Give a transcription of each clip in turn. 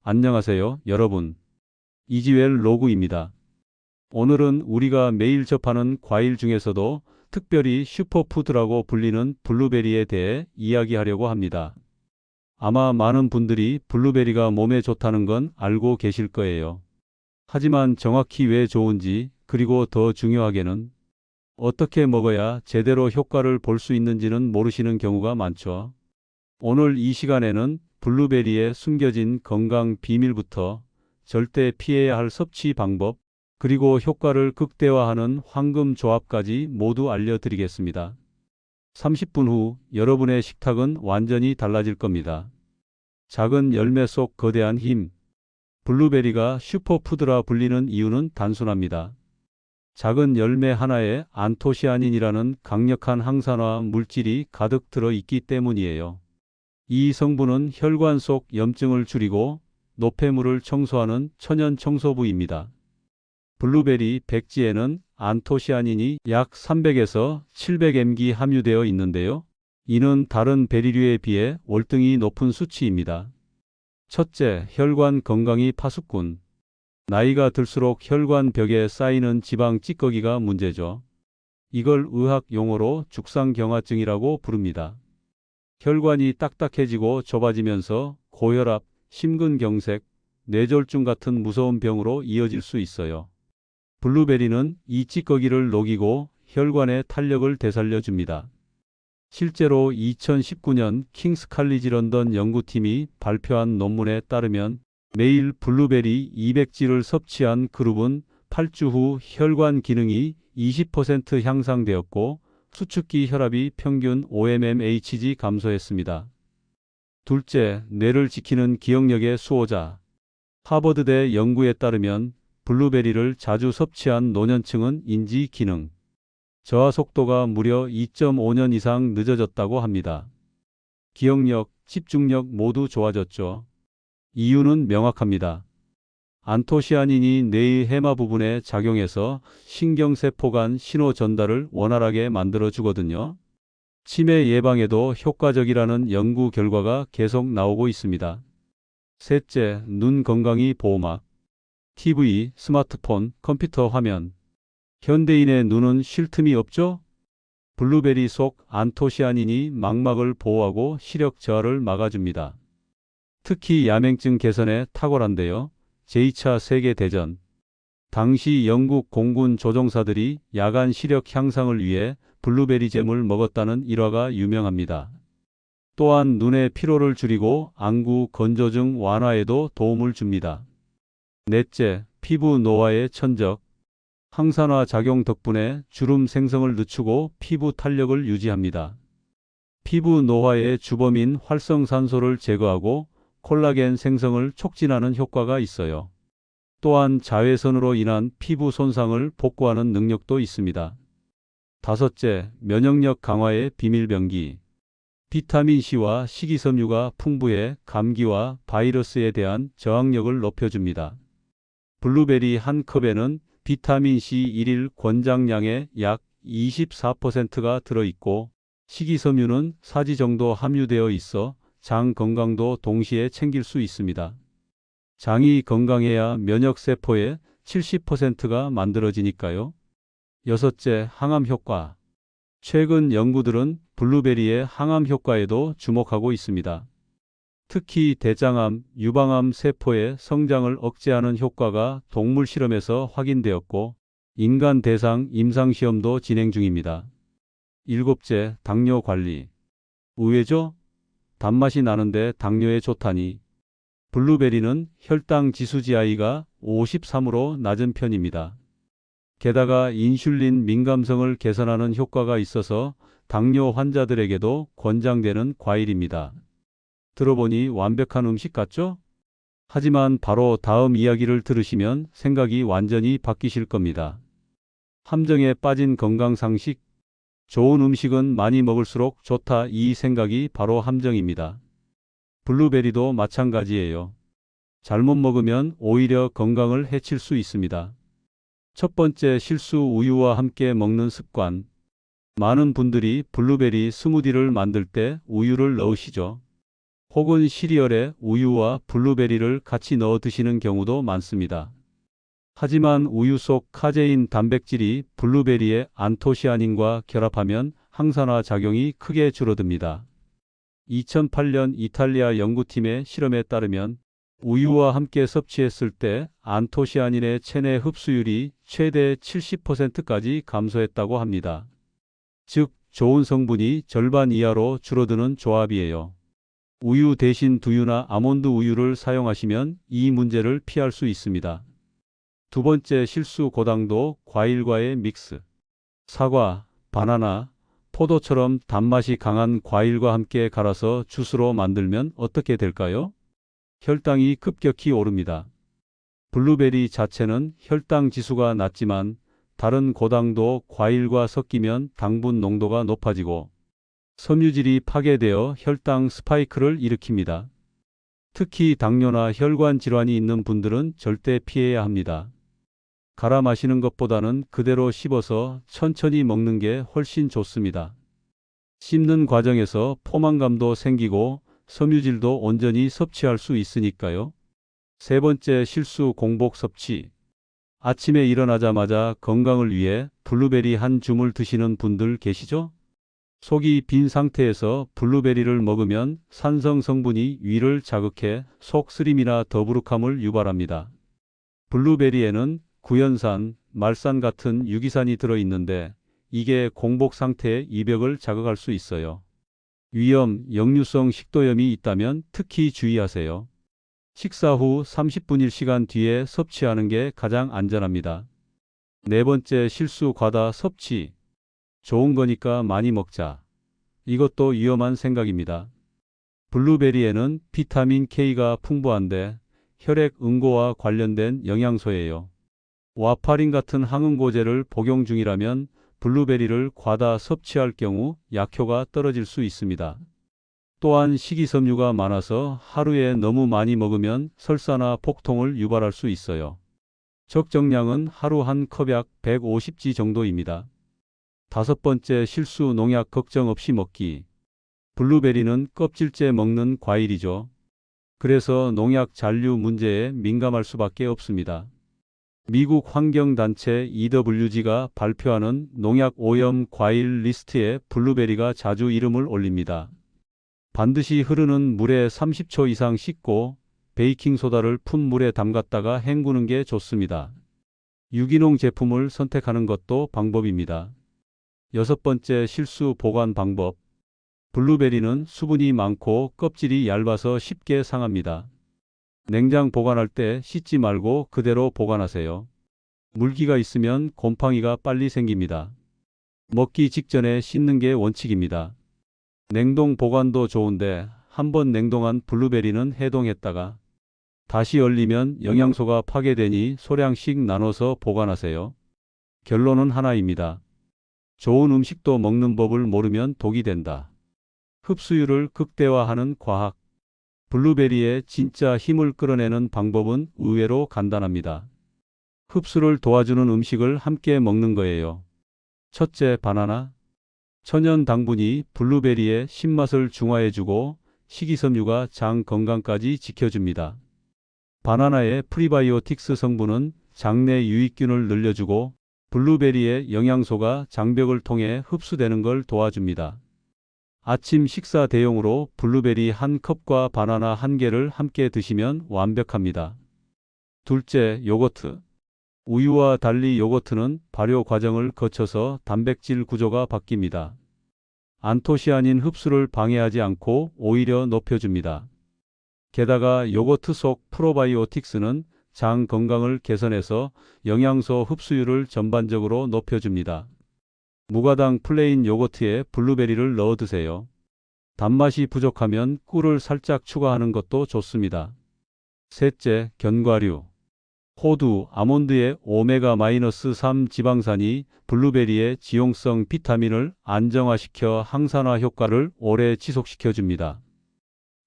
안녕하세요, 여러분. 이지웰 로그입니다. 오늘은 우리가 매일 접하는 과일 중에서도 특별히 슈퍼푸드라고 불리는 블루베리에 대해 이야기하려고 합니다. 아마 많은 분들이 블루베리가 몸에 좋다는 건 알고 계실 거예요. 하지만 정확히 왜 좋은지, 그리고 더 중요하게는 어떻게 먹어야 제대로 효과를 볼 수 있는지는 모르시는 경우가 많죠. 오늘 이 시간에는 블루베리의 숨겨진 건강 비밀부터 절대 피해야 할 섭취 방법, 그리고 효과를 극대화하는 황금 조합까지 모두 알려드리겠습니다. 30분 후 여러분의 식탁은 완전히 달라질 겁니다. 작은 열매 속 거대한 힘. 블루베리가 슈퍼푸드라 불리는 이유는 단순합니다. 작은 열매 하나에 안토시아닌이라는 강력한 항산화 물질이 가득 들어 있기 때문이에요. 이 성분은 혈관 속 염증을 줄이고 노폐물을 청소하는 천연 청소부입니다. 블루베리 백지에는 안토시아닌이 약 300에서 700mg 함유되어 있는데요. 이는 다른 베리류에 비해 월등히 높은 수치입니다. 첫째, 혈관 건강이 파수꾼. 나이가 들수록 혈관 벽에 쌓이는 지방 찌꺼기가 문제죠. 이걸 의학 용어로 죽상경화증이라고 부릅니다. 혈관이 딱딱해지고 좁아지면서 고혈압, 심근경색, 뇌졸중 같은 무서운 병으로 이어질 수 있어요. 블루베리는 이 찌꺼기를 녹이고 혈관의 탄력을 되살려 줍니다. 실제로 2019년 킹스 칼리지 런던 연구팀이 발표한 논문에 따르면 매일 블루베리 200g를 섭취한 그룹은 8주 후 혈관 기능이 20% 향상되었고 수축기 혈압이 평균 5mmHg 감소했습니다. 둘째, 뇌를 지키는 기억력의 수호자. 하버드대 연구에 따르면 블루베리를 자주 섭취한 노년층은 인지 기능 저하 속도가 무려 2.5년 이상 늦어졌다고 합니다. 기억력, 집중력 모두 좋아졌죠. 이유는 명확합니다. 안토시아닌이 뇌의 해마 부분에 작용해서 신경세포 간 신호 전달을 원활하게 만들어 주거든요. 치매 예방에도 효과적이라는 연구 결과가 계속 나오고 있습니다. 셋째, 눈 건강이 보호막. TV, 스마트폰, 컴퓨터 화면. 현대인의 눈은 쉴 틈이 없죠? 블루베리 속 안토시아닌이 망막을 보호하고 시력 저하를 막아줍니다. 특히 야맹증 개선에 탁월한데요. 제2차 세계대전 당시 영국 공군 조종사들이 야간 시력 향상을 위해 블루베리 잼을 먹었다는 일화가 유명합니다. 또한 눈의 피로를 줄이고 안구 건조증 완화에도 도움을 줍니다. 넷째, 피부 노화의 천적. 항산화 작용 덕분에 주름 생성을 늦추고 피부 탄력을 유지합니다. 피부 노화의 주범인 활성산소를 제거하고 콜라겐 생성을 촉진하는 효과가 있어요. 또한 자외선으로 인한 피부 손상을 복구하는 능력도 있습니다. 다섯째, 면역력 강화의 비밀병기. 비타민C와 식이섬유가 풍부해 감기와 바이러스에 대한 저항력을 높여줍니다. 블루베리 한 컵에는 비타민C 일일 권장량의 약 24%가 들어있고 식이섬유는 4지 정도 함유되어 있어 장 건강도 동시에 챙길 수 있습니다. 장이 건강해야 면역세포의 70%가 만들어지니까요. 여섯째, 항암 효과. 최근 연구들은 블루베리의 항암 효과에도 주목하고 있습니다. 특히 대장암, 유방암 세포의 성장을 억제하는 효과가 동물 실험에서 확인되었고 인간 대상 임상시험도 진행 중입니다. 일곱째, 당뇨 관리. 의외죠? 단맛이 나는데 당뇨에 좋다니. 블루베리는 혈당 지수 GI가 53으로 낮은 편입니다. 게다가 인슐린 민감성을 개선하는 효과가 있어서 당뇨 환자들에게도 권장되는 과일입니다. 들어보니 완벽한 음식 같죠? 하지만 바로 다음 이야기를 들으시면 생각이 완전히 바뀌실 겁니다. 함정에 빠진 건강 상식. 좋은 음식은 많이 먹을수록 좋다, 이 생각이 바로 함정입니다. 블루베리도 마찬가지예요. 잘못 먹으면 오히려 건강을 해칠 수 있습니다. 첫 번째 실수, 우유와 함께 먹는 습관. 많은 분들이 블루베리 스무디를 만들 때 우유를 넣으시죠. 혹은 시리얼에 우유와 블루베리를 같이 넣어 드시는 경우도 많습니다. 하지만 우유 속 카제인 단백질이 블루베리의 안토시아닌과 결합하면 항산화 작용이 크게 줄어듭니다. 2008년 이탈리아 연구팀의 실험에 따르면 우유와 함께 섭취했을 때 안토시아닌의 체내 흡수율이 최대 70%까지 감소했다고 합니다. 즉, 좋은 성분이 절반 이하로 줄어드는 조합이에요. 우유 대신 두유나 아몬드 우유를 사용하시면 이 문제를 피할 수 있습니다. 두 번째 실수 고당도 과일과의 믹스. 사과, 바나나, 포도처럼 단맛이 강한 과일과 함께 갈아서 주스로 만들면 어떻게 될까요? 혈당이 급격히 오릅니다. 블루베리 자체는 혈당 지수가 낮지만 다른 고당도 과일과 섞이면 당분 농도가 높아지고 섬유질이 파괴되어 혈당 스파이크를 일으킵니다. 특히 당뇨나 혈관 질환이 있는 분들은 절대 피해야 합니다. 갈아 마시는 것보다는 그대로 씹어서 천천히 먹는 게 훨씬 좋습니다. 씹는 과정에서 포만감도 생기고 섬유질도 온전히 섭취할 수 있으니까요. 세 번째 실수 공복 섭취. 아침에 일어나자마자 건강을 위해 블루베리 한 줌을 드시는 분들 계시죠? 속이 빈 상태에서 블루베리를 먹으면 산성 성분이 위를 자극해 속 쓰림이나 더부룩함을 유발합니다. 블루베리에는 구연산, 말산 같은 유기산이 들어있는데 이게 공복 상태의 이벽을 자극할 수 있어요. 위염, 역류성 식도염이 있다면 특히 주의하세요. 식사 후 30분일 시간 뒤에 섭취하는 게 가장 안전합니다. 네 번째 실수 과다 섭취. 좋은 거니까 많이 먹자. 이것도 위험한 생각입니다. 블루베리에는 비타민 K가 풍부한데 혈액 응고와 관련된 영양소예요. 와파린 같은 항응고제를 복용 중이라면 블루베리를 과다 섭취할 경우 약효가 떨어질 수 있습니다. 또한 식이섬유가 많아서 하루에 너무 많이 먹으면 설사나 복통을 유발할 수 있어요. 적정량은 하루 한 컵 약 150g 정도입니다. 다섯 번째 실수 농약 걱정 없이 먹기. 블루베리는 껍질째 먹는 과일이죠. 그래서 농약 잔류 문제에 민감할 수밖에 없습니다. 미국 환경단체 EWG가 발표하는 농약 오염 과일 리스트에 블루베리가 자주 이름을 올립니다. 반드시 흐르는 물에 30초 이상 씻고 베이킹소다를 푼 물에 담갔다가 헹구는 게 좋습니다. 유기농 제품을 선택하는 것도 방법입니다. 여섯 번째 실수 보관 방법. 블루베리는 수분이 많고 껍질이 얇아서 쉽게 상합니다. 냉장 보관할 때 씻지 말고 그대로 보관하세요. 물기가 있으면 곰팡이가 빨리 생깁니다. 먹기 직전에 씻는 게 원칙입니다. 냉동 보관도 좋은데 한번 냉동한 블루베리는 해동했다가 다시 얼리면 영양소가 파괴되니 소량씩 나눠서 보관하세요. 결론은 하나입니다. 좋은 음식도 먹는 법을 모르면 독이 된다. 흡수율을 극대화하는 과학. 블루베리의 진짜 힘을 끌어내는 방법은 의외로 간단합니다. 흡수를 도와주는 음식을 함께 먹는 거예요. 첫째, 바나나. 천연 당분이 블루베리의 신맛을 중화해주고 식이섬유가 장 건강까지 지켜줍니다. 바나나의 프리바이오틱스 성분은 장내 유익균을 늘려주고 블루베리의 영양소가 장벽을 통해 흡수되는 걸 도와줍니다. 아침 식사 대용으로 블루베리 한 컵과 바나나 한 개를 함께 드시면 완벽합니다. 둘째, 요거트. 우유와 달리 요거트는 발효 과정을 거쳐서 단백질 구조가 바뀝니다. 안토시아닌 흡수를 방해하지 않고 오히려 높여줍니다. 게다가 요거트 속 프로바이오틱스는 장 건강을 개선해서 영양소 흡수율을 전반적으로 높여줍니다. 무가당 플레인 요거트에 블루베리를 넣어 드세요. 단맛이 부족하면 꿀을 살짝 추가하는 것도 좋습니다. 셋째, 견과류. 호두, 아몬드의 오메가-3 지방산이 블루베리의 지용성 비타민을 안정화시켜 항산화 효과를 오래 지속시켜줍니다.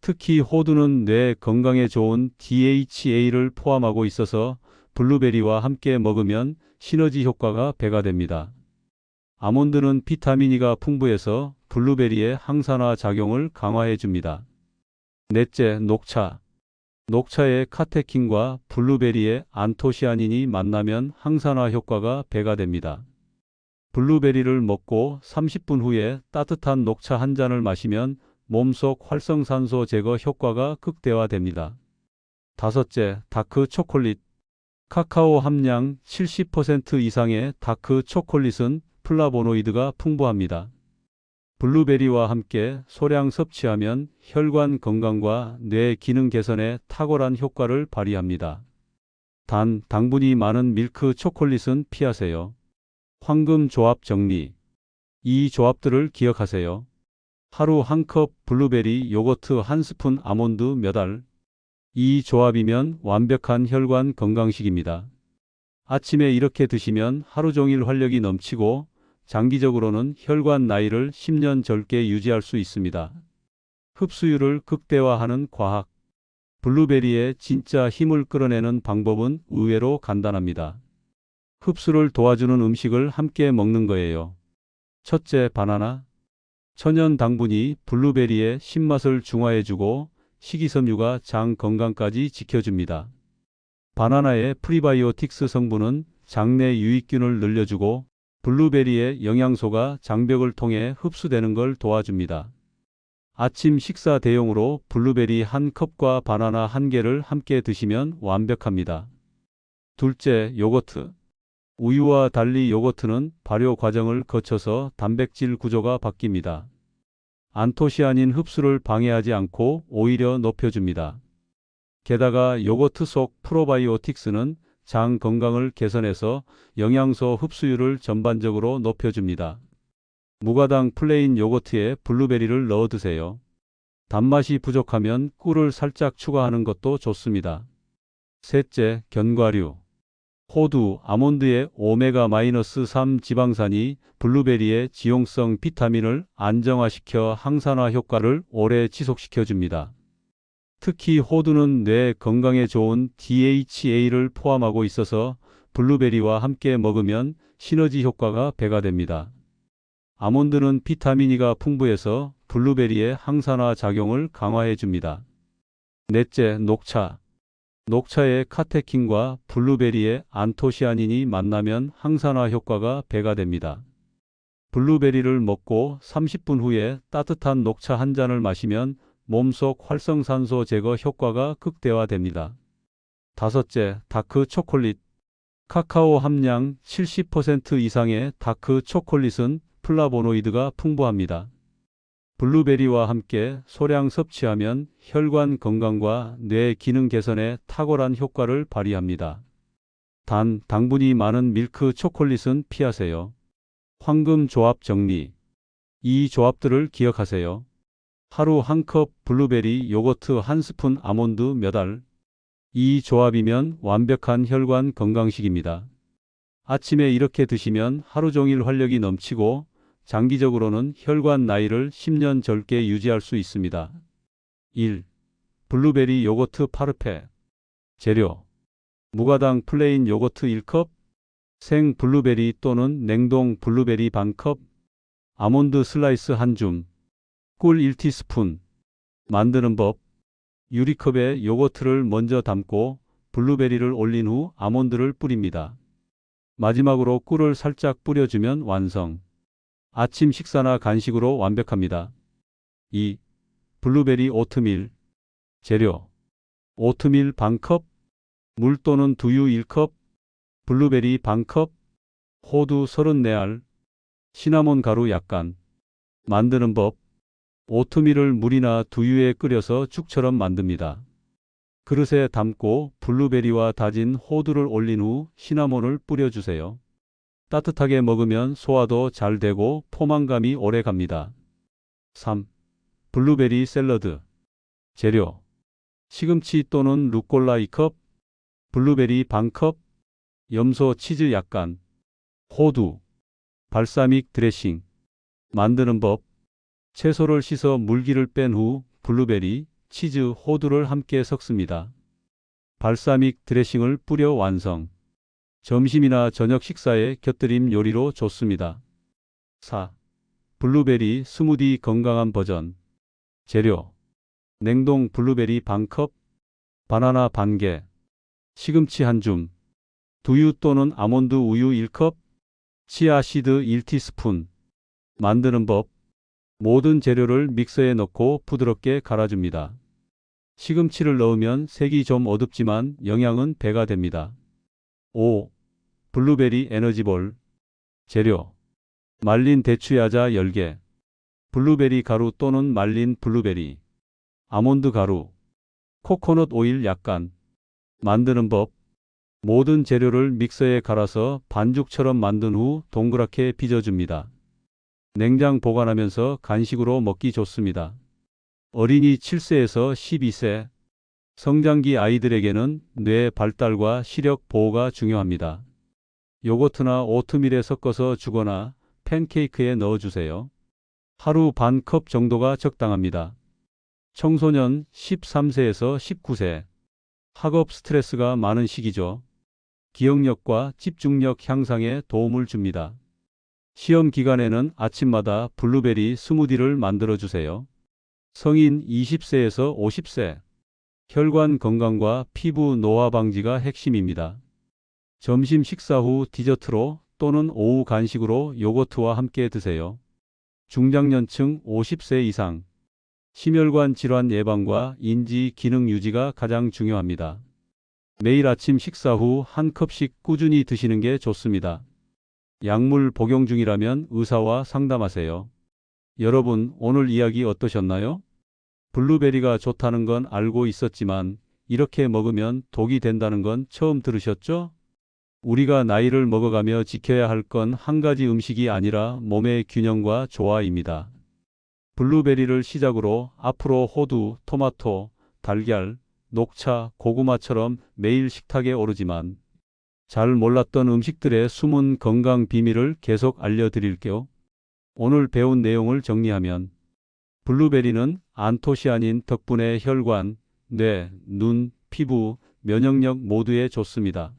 특히 호두는 뇌 건강에 좋은 DHA를 포함하고 있어서 블루베리와 함께 먹으면 시너지 효과가 배가 됩니다. 아몬드는 비타민 E가 풍부해서 블루베리의 항산화 작용을 강화해 줍니다. 넷째, 녹차. 녹차의 카테킨과 블루베리의 안토시아닌이 만나면 항산화 효과가 배가 됩니다. 블루베리를 먹고 30분 후에 따뜻한 녹차 한 잔을 마시면 몸속 활성산소 제거 효과가 극대화됩니다. 다섯째, 다크 초콜릿. 카카오 함량 70% 이상의 다크 초콜릿은 플라보노이드가 풍부합니다. 블루베리와 함께 소량 섭취하면 혈관 건강과 뇌 기능 개선에 탁월한 효과를 발휘합니다. 단, 당분이 많은 밀크 초콜릿은 피하세요. 황금 조합 정리. 이 조합들을 기억하세요. 하루 한 컵 블루베리 요거트 한 스푼 아몬드 몇 알. 이 조합이면 완벽한 혈관 건강식입니다. 아침에 이렇게 드시면 하루 종일 활력이 넘치고 장기적으로는 혈관 나이를 10년 젊게 유지할 수 있습니다. 흡수율을 극대화하는 과학. 블루베리의 진짜 힘을 끌어내는 방법은 의외로 간단합니다. 흡수를 도와주는 음식을 함께 먹는 거예요. 첫째, 바나나. 천연 당분이 블루베리의 신맛을 중화해주고 식이섬유가 장 건강까지 지켜줍니다. 바나나의 프리바이오틱스 성분은 장내 유익균을 늘려주고 블루베리의 영양소가 장벽을 통해 흡수되는 걸 도와줍니다. 아침 식사 대용으로 블루베리 한 컵과 바나나 한 개를 함께 드시면 완벽합니다. 둘째, 요거트. 우유와 달리 요거트는 발효 과정을 거쳐서 단백질 구조가 바뀝니다. 안토시아닌 흡수를 방해하지 않고 오히려 높여줍니다. 게다가 요거트 속 프로바이오틱스는 장 건강을 개선해서 영양소 흡수율을 전반적으로 높여줍니다. 무가당 플레인 요거트에 블루베리를 넣어 드세요. 단맛이 부족하면 꿀을 살짝 추가하는 것도 좋습니다. 셋째, 견과류. 호두, 아몬드의 오메가-3 지방산이 블루베리의 지용성 비타민을 안정화시켜 항산화 효과를 오래 지속시켜줍니다. 특히 호두는 뇌 건강에 좋은 DHA를 포함하고 있어서 블루베리와 함께 먹으면 시너지 효과가 배가 됩니다. 아몬드는 비타민 E가 풍부해서 블루베리의 항산화 작용을 강화해 줍니다. 넷째, 녹차. 녹차의 카테킨과 블루베리의 안토시아닌이 만나면 항산화 효과가 배가 됩니다. 블루베리를 먹고 30분 후에 따뜻한 녹차 한 잔을 마시면 몸속 활성산소 제거 효과가 극대화됩니다. 다섯째, 다크 초콜릿. 카카오 함량 70% 이상의 다크 초콜릿은 플라보노이드가 풍부합니다. 블루베리와 함께 소량 섭취하면 혈관 건강과 뇌 기능 개선에 탁월한 효과를 발휘합니다. 단, 당분이 많은 밀크 초콜릿은 피하세요. 황금 조합 정리. 이 조합들을 기억하세요. 하루 한 컵 블루베리 요거트 한 스푼 아몬드 몇 알. 이 조합이면 완벽한 혈관 건강식입니다. 아침에 이렇게 드시면 하루 종일 활력이 넘치고 장기적으로는 혈관 나이를 10년 젊게 유지할 수 있습니다. 1. 블루베리 요거트 파르페. 재료. 무가당 플레인 요거트 1컵, 생 블루베리 또는 냉동 블루베리 반컵, 아몬드 슬라이스 한 줌, 꿀 1티스푼. 만드는 법. 유리컵에 요거트를 먼저 담고 블루베리를 올린 후 아몬드를 뿌립니다. 마지막으로 꿀을 살짝 뿌려주면 완성. 아침 식사나 간식으로 완벽합니다. 2. 블루베리 오트밀. 재료. 오트밀 반컵, 물 또는 두유 1컵, 블루베리 반컵, 호두 34알, 시나몬 가루 약간. 만드는 법. 오트밀을 물이나 두유에 끓여서 죽처럼 만듭니다. 그릇에 담고 블루베리와 다진 호두를 올린 후 시나몬을 뿌려주세요. 따뜻하게 먹으면 소화도 잘 되고 포만감이 오래 갑니다. 3. 블루베리 샐러드. 재료. 시금치 또는 루꼴라 2컵, 블루베리 반컵, 염소 치즈 약간, 호두, 발사믹 드레싱. 만드는 법. 채소를 씻어 물기를 뺀 후 블루베리, 치즈, 호두를 함께 섞습니다. 발사믹 드레싱을 뿌려 완성. 점심이나 저녁 식사에 곁들임 요리로 좋습니다. 4. 블루베리 스무디 건강한 버전. 재료. 냉동 블루베리 반컵, 바나나 반개, 시금치 한 줌, 두유 또는 아몬드 우유 1컵, 치아씨드 1티스푼. 만드는 법. 모든 재료를 믹서에 넣고 부드럽게 갈아줍니다. 시금치를 넣으면 색이 좀 어둡지만 영양은 배가 됩니다. 5. 블루베리 에너지볼. 재료. 말린 대추야자 10개, 블루베리 가루 또는 말린 블루베리, 아몬드 가루, 코코넛 오일 약간. 만드는 법. 모든 재료를 믹서에 갈아서 반죽처럼 만든 후 동그랗게 빚어줍니다. 냉장 보관하면서 간식으로 먹기 좋습니다. 어린이 7세에서 12세, 성장기 아이들에게는 뇌 발달과 시력 보호가 중요합니다. 요거트나 오트밀에 섞어서 주거나 팬케이크에 넣어주세요. 하루 반 컵 정도가 적당합니다. 청소년 13세에서 19세, 학업 스트레스가 많은 시기죠. 기억력과 집중력 향상에 도움을 줍니다. 시험 기간에는 아침마다 블루베리 스무디를 만들어 주세요. 성인 20세에서 50세, 혈관 건강과 피부 노화 방지가 핵심입니다. 점심 식사 후 디저트로 또는 오후 간식으로 요거트와 함께 드세요. 중장년층 50세 이상, 심혈관 질환 예방과 인지 기능 유지가 가장 중요합니다. 매일 아침 식사 후 한 컵씩 꾸준히 드시는 게 좋습니다. 약물 복용 중이라면 의사와 상담하세요. 여러분, 오늘 이야기 어떠셨나요? 블루베리가 좋다는 건 알고 있었지만 이렇게 먹으면 독이 된다는 건 처음 들으셨죠? 우리가 나이를 먹어가며 지켜야 할 건 한 가지 음식이 아니라 몸의 균형과 조화입니다. 블루베리를 시작으로 앞으로 호두, 토마토, 달걀, 녹차, 고구마처럼 매일 식탁에 오르지만 잘 몰랐던 음식들의 숨은 건강 비밀을 계속 알려드릴게요. 오늘 배운 내용을 정리하면 블루베리는 안토시아닌 덕분에 혈관, 뇌, 눈, 피부, 면역력 모두에 좋습니다.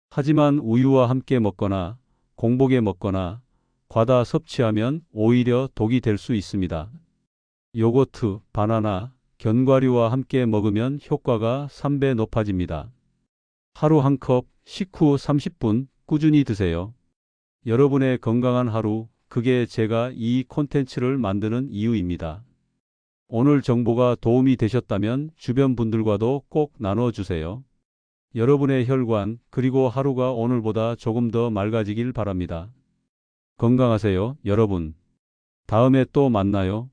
하지만 우유와 함께 먹거나 공복에 먹거나 과다 섭취하면 오히려 독이 될 수 있습니다. 요거트, 바나나, 견과류와 함께 먹으면 효과가 3배 높아집니다. 하루 한 컵, 식후 30분 꾸준히 드세요. 여러분의 건강한 하루, 그게 제가 이 콘텐츠를 만드는 이유입니다. 오늘 정보가 도움이 되셨다면 주변 분들과도 꼭 나눠주세요. 여러분의 혈관, 그리고 하루가 오늘보다 조금 더 맑아지길 바랍니다. 건강하세요, 여러분. 다음에 또 만나요.